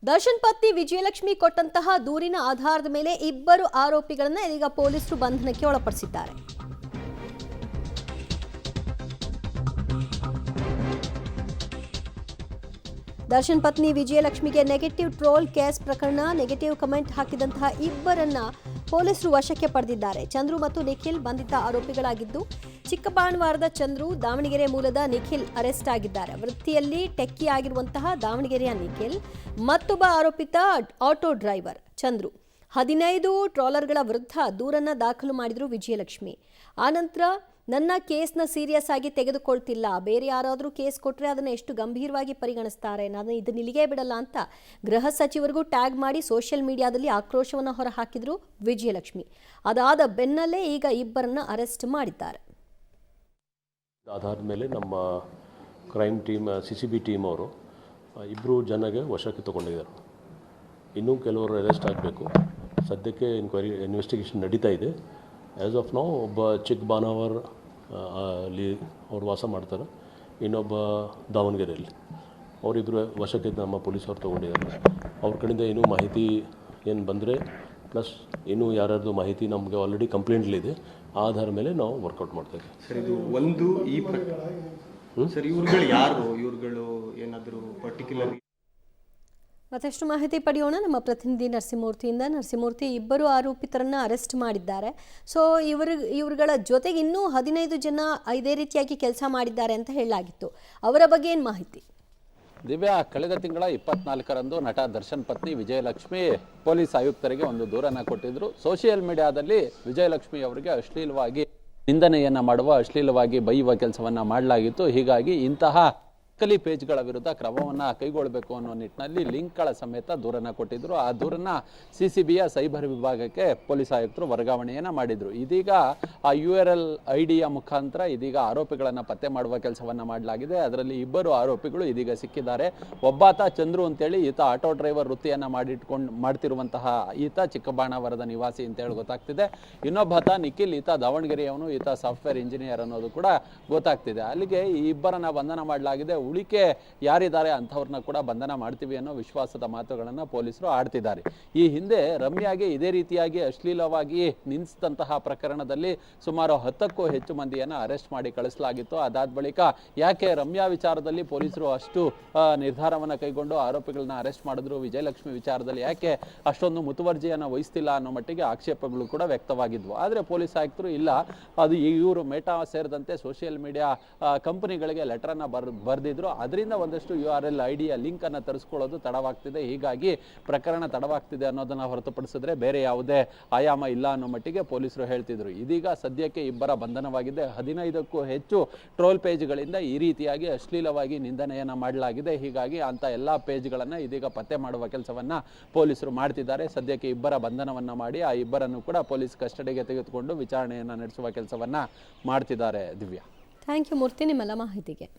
ದರ್ಶನ್ ಪತ್ನಿ ವಿಜಯಲಕ್ಷ್ಮಿ ಕೊಟ್ಟಂತಹ ದೂರಿನ ಆಧಾರದ ಮೇಲೆ ಇಬ್ಬರು ಆರೋಪಿಗಳನ್ನು ಇದೀಗ ಪೊಲೀಸರು ಬಂಧನಕ್ಕೆ ಒಳಪಡಿಸಿದ್ದಾರೆ. ದರ್ಶನ್ ಪತ್ನಿ ವಿಜಯಲಕ್ಷ್ಮಿಗೆ ನೆಗೆಟಿವ್ ಟ್ರೋಲ್ ಕೇಸ್ ಪ್ರಕರಣ ನೆಗೆಟಿವ್ ಕಮೆಂಟ್ ಹಾಕಿದಂತಹ ಇಬ್ಬರನ್ನ ಪೊಲೀಸರು ವಶಕ್ಕೆ ಪಡೆದಿದ್ದಾರೆ. ಚಂದ್ರು ಮತ್ತು ನಿಖಿಲ್ ಬಂಧಿತ ಆರೋಪಿಗಳಾಗಿದ್ದು, ಚಿಕ್ಕಬಾಣವಾರದ ಚಂದ್ರು, ದಾವಣಗೆರೆ ಮೂಲದ ನಿಖಿಲ್ ಅರೆಸ್ಟ್ ಆಗಿದ್ದಾರೆ. ವೃತ್ತಿಯಲ್ಲಿ ಟೆಕ್ಕಿ ಆಗಿರುವಂತಹ ದಾವಣಗೆರೆಯ ನಿಖಿಲ್, ಮತ್ತೊಬ್ಬ ಆರೋಪಿತ ಆಟೋ ಡ್ರೈವರ್ ಚಂದ್ರು. 15 ಟ್ರಾಲರ್ಗಳ ವಿರುದ್ಧ ದೂರನ್ನ ದಾಖಲು ಮಾಡಿದ್ರು ವಿಜಯಲಕ್ಷ್ಮಿ. ಆನಂತರ ನನ್ನ ಕೇಸ್ನ ಸೀರಿಯಸ್ ಆಗಿ ತೆಗೆದುಕೊಳ್ತಿಲ್ಲ, ಬೇರೆ ಯಾರಾದರೂ ಕೇಸ್ ಕೊಟ್ಟರೆ ಅದನ್ನು ಎಷ್ಟು ಗಂಭೀರವಾಗಿ ಪರಿಗಣಿಸ್ತಾರೆ, ನಾನು ಇದನ್ನ ಇಲ್ಲಿಗೆ ಬಿಡಲ್ಲ ಅಂತ ಗೃಹ ಸಚಿವರಿಗೂ ಟ್ಯಾಗ್ ಮಾಡಿ ಸೋಷಿಯಲ್ ಮೀಡಿಯಾದಲ್ಲಿ ಆಕ್ರೋಶವನ್ನು ಹೊರಹಾಕಿದ್ರು ವಿಜಯಲಕ್ಷ್ಮಿ. ಅದಾದ ಬೆನ್ನಲ್ಲೇ ಈಗ ಇಬ್ಬರನ್ನ ಅರೆಸ್ಟ್ ಮಾಡಿದ್ದಾರೆ. ಆಧಾರದ ಮೇಲೆ ನಮ್ಮ ಕ್ರೈಮ್ ಟೀಮ್ CCB ಟೀಮ್ ಅವರು ಇಬ್ಬರು ಜನಗೆ ವಶಕ್ಕೆ ತಗೊಂಡಿದ್ದಾರೆ. ಇನ್ನೂ ಕೆಲವರು ಅರೆಸ್ಟ್ ಆಗಬೇಕು. ಸದ್ಯಕ್ಕೆ ಇನ್ವೆಸ್ಟಿಗೇಷನ್ ನಡೀತಾ ಇದೆ. ಆ್ಯಸ್ ಆಫ್ ನಾವು ಒಬ್ಬ ಚಿಕ್ಕಬಾಣಾವರ ಅಲ್ಲಿ ಅವ್ರು ವಾಸ ಮಾಡ್ತಾರೆ, ಇನ್ನೊಬ್ಬ ದಾವಣಗೆರೆಯಲ್ಲಿ, ಅವರಿಬ್ಬರು ವಶಕ್ಕೆ ನಮ್ಮ ಪೊಲೀಸವ್ರು ತೊಗೊಂಡಿದ್ದಾರೆ. ಅವ್ರ ಕಡೆಯಿಂದ ಇನ್ನೂ ಮಾಹಿತಿ ಏನು ಬಂದರೆ ಪ್ಲಸ್ ಇನ್ನೂ ಯಾರ್ಯಾರ್ದು ಮಾಹಿತಿ ನಮಗೆ ಆಲ್ರೆಡಿ ಕಂಪ್ಲೇಂಟ್ಲಿದೆ, ಆಧಾರ ಮೇಲೆ ನಾವು ವರ್ಕೌಟ್ ಮಾಡ್ತೇವೆ. ಸರ್, ಇದು ಒಂದು ಈ ಸರ್ ಇವ್ರುಗಳು ಯಾರು, ಇವ್ರುಗಳು ಏನಾದರೂ ಪರ್ಟಿಕ್ಯುಲರ್ ಮತ್ತಷ್ಟು ಮಾಹಿತಿ ಪಡೆಯೋಣ ನಮ್ಮ ಪ್ರತಿನಿಧಿ ನರಸಿಂಹಮೂರ್ತಿಯಿಂದ. ನರಸಿಂಹಮೂರ್ತಿ, ಇಬ್ಬರು ಆರೋಪಿತರನ್ನ ಅರೆಸ್ಟ್ ಮಾಡಿದ್ದಾರೆ. ಸೊ ಇವರುಗಳ ಜೊತೆಗೆ ಇನ್ನೂ 15 ಜನ ಇದೇ ರೀತಿಯಾಗಿ ಕೆಲಸ ಮಾಡಿದ್ದಾರೆ ಅಂತ ಹೇಳಲಾಗಿತ್ತು. ಅವರ ಬಗ್ಗೆ ಏನು ಮಾಹಿತಿ? ದಿವ್ಯಾ, ಕಳೆದ ತಿಂಗಳ 24ರಂದು ನಟ ದರ್ಶನ್ ಪತ್ನಿ ವಿಜಯಲಕ್ಷ್ಮಿ ಪೊಲೀಸ್ ಆಯುಕ್ತರಿಗೆ ಒಂದು ದೂರನ್ನು ಕೊಟ್ಟಿದ್ರು. ಸೋಷಿಯಲ್ ಮೀಡಿಯಾದಲ್ಲಿ ವಿಜಯಲಕ್ಷ್ಮಿ ಅವರಿಗೆ ಅಶ್ಲೀಲವಾಗಿ ನಿಂದನೆಯನ್ನ ಮಾಡುವ, ಅಶ್ಲೀಲವಾಗಿ ಬೈಯುವ ಕೆಲಸವನ್ನ ಮಾಡಲಾಗಿತ್ತು. ಹೀಗಾಗಿ ಇಂತಹ ನಕಲಿ ಪೇಜ್ಗಳ ವಿರುದ್ಧ ಕ್ರಮವನ್ನು ಕೈಗೊಳ್ಳಬೇಕು ಅನ್ನೋ ನಿಟ್ಟಿನಲ್ಲಿ ಲಿಂಕ್ಗಳ ಸಮೇತ ದೂರನ್ನು ಕೊಟ್ಟಿದ್ರು. ಆ ದೂರನ್ನ CCBಯ ಸೈಬರ್ ವಿಭಾಗಕ್ಕೆ ಪೊಲೀಸ್ ಆಯುಕ್ತರು ವರ್ಗಾವಣೆಯನ್ನು ಮಾಡಿದ್ರು. ಇದೀಗ ಆ URL ID ಮುಖಾಂತರ ಇದೀಗ ಆರೋಪಿಗಳನ್ನು ಪತ್ತೆ ಮಾಡುವ ಕೆಲಸವನ್ನು ಮಾಡಲಾಗಿದೆ. ಅದರಲ್ಲಿ ಇಬ್ಬರು ಆರೋಪಿಗಳು ಇದೀಗ ಸಿಕ್ಕಿದ್ದಾರೆ. ಒಬ್ಬಾತ ಚಂದ್ರು ಅಂತೇಳಿ, ಈತ ಆಟೋ ಡ್ರೈವರ್ ವೃತ್ತಿಯನ್ನು ಮಾಡ್ತಿರುವಂತಹ ಈತ ಚಿಕ್ಕಬಾಣಾವರದ ನಿವಾಸಿ ಅಂತೇಳಿ ಗೊತ್ತಾಗ್ತಿದೆ. ಇನ್ನೊಬ್ಬಾತ ನಿಖಿಲ್, ಈತ ದಾವಣಗೆರೆಯವನು, ಈತ ಸಾಫ್ಟ್ವೇರ್ ಇಂಜಿನಿಯರ್ ಅನ್ನೋದು ಕೂಡ ಗೊತ್ತಾಗ್ತಿದೆ. ಅಲ್ಲಿಗೆ ಈ ಇಬ್ಬರನ್ನ ಬಂಧನ ಮಾಡಲಾಗಿದೆ. ಉಳಿಕೆ ಯಾರಿದ್ದಾರೆ ಅಂಥವ್ರನ್ನ ಕೂಡ ಬಂಧನ ಮಾಡ್ತೀವಿ ಅನ್ನೋ ವಿಶ್ವಾಸದ ಮಾತುಗಳನ್ನು ಪೊಲೀಸರು ಆಡ್ತಿದ್ದಾರೆ. ಈ ಹಿಂದೆ ರಮ್ಯಾಗೆ ಇದೇ ರೀತಿಯಾಗಿ ಅಶ್ಲೀಲವಾಗಿ ನಿಂದಿಸಿದಂತಹ ಪ್ರಕರಣದಲ್ಲಿ ಸುಮಾರು 10ಕ್ಕೂ ಹೆಚ್ಚು ಮಂದಿಯನ್ನು ಅರೆಸ್ಟ್ ಮಾಡಿ ಕಳಿಸಲಾಗಿತ್ತು. ಅದಾದ ಬಳಿಕ ಯಾಕೆ ರಮ್ಯಾ ವಿಚಾರದಲ್ಲಿ ಪೊಲೀಸರು ಅಷ್ಟು ನಿರ್ಧಾರವನ್ನು ಕೈಗೊಂಡು ಆರೋಪಿಗಳನ್ನ ಅರೆಸ್ಟ್ ಮಾಡಿದ್ರು, ವಿಜಯಲಕ್ಷ್ಮಿ ವಿಚಾರದಲ್ಲಿ ಯಾಕೆ ಅಷ್ಟೊಂದು ಮುತುವರ್ಜಿಯನ್ನು ವಹಿಸ್ತಿಲ್ಲ ಅನ್ನೋ ಮಟ್ಟಿಗೆ ಆಕ್ಷೇಪಗಳು ಕೂಡ ವ್ಯಕ್ತವಾಗಿದ್ವು. ಆದರೆ ಪೊಲೀಸ್ ಆಯುಕ್ತರು ಇಲ್ಲ, ಅದು ಇವರು ಮೇಟಾ ಸೇರಿದಂತೆ ಸೋಷಿಯಲ್ ಮೀಡಿಯಾ ಕಂಪನಿಗಳಿಗೆ ಲೆಟರನ್ನು ಬರೆದಿದ್ರು. ಅದರಿಂದ ಒಂದಷ್ಟು URL ID ಲಿಂಕ್ ಅನ್ನು ತರಿಸ್ಕೊಳ್ಳೋದು ತಡವಾಗ್ತಿದೆ. ಹೀಗಾಗಿ ಪ್ರಕರಣ ತಡವಾಗ್ತಿದೆ ಅನ್ನೋದನ್ನ ಹೊರತುಪಡಿಸಿದ್ರೆ ಬೇರೆ ಯಾವುದೇ ಆಯಾಮ ಇಲ್ಲ ಅನ್ನೋ ಮಟ್ಟಿಗೆ ಪೊಲೀಸರು ಹೇಳ್ತಿದ್ರು. ಇದೀಗ ಸದ್ಯಕ್ಕೆ ಇಬ್ಬರ ಬಂಧನವಾಗಿದೆ. 15ಕ್ಕೂ ಹೆಚ್ಚು ಟ್ರೋಲ್ ಪೇಜ್ಗಳಿಂದ ಈ ರೀತಿಯಾಗಿ ಅಶ್ಲೀಲವಾಗಿ ನಿಂದನೆಯನ್ನ ಮಾಡಲಾಗಿದೆ. ಹೀಗಾಗಿ ಅಂತ ಎಲ್ಲ ಪೇಜ್ಗಳನ್ನು ಇದೀಗ ಪತ್ತೆ ಮಾಡುವ ಕೆಲಸವನ್ನ ಪೊಲೀಸರು ಮಾಡ್ತಿದ್ದಾರೆ. ಸದ್ಯಕ್ಕೆ ಇಬ್ಬರ ಬಂಧನವನ್ನ ಮಾಡಿ ಆ ಇಬ್ಬರನ್ನು ಕೂಡ ಪೊಲೀಸ್ ಕಸ್ಟಡಿಗೆ ತೆಗೆದುಕೊಂಡು ವಿಚಾರಣೆಯನ್ನ ನಡೆಸುವ ಕೆಲಸವನ್ನ ಮಾಡ್ತಿದ್ದಾರೆ. ದಿವ್ಯಾ, ಥ್ಯಾಂಕ್ ಯು ಮೂರ್ತಿ, ನಿಮ್ಮೆಲ್ಲ ಮಾಹಿತಿಗೆ.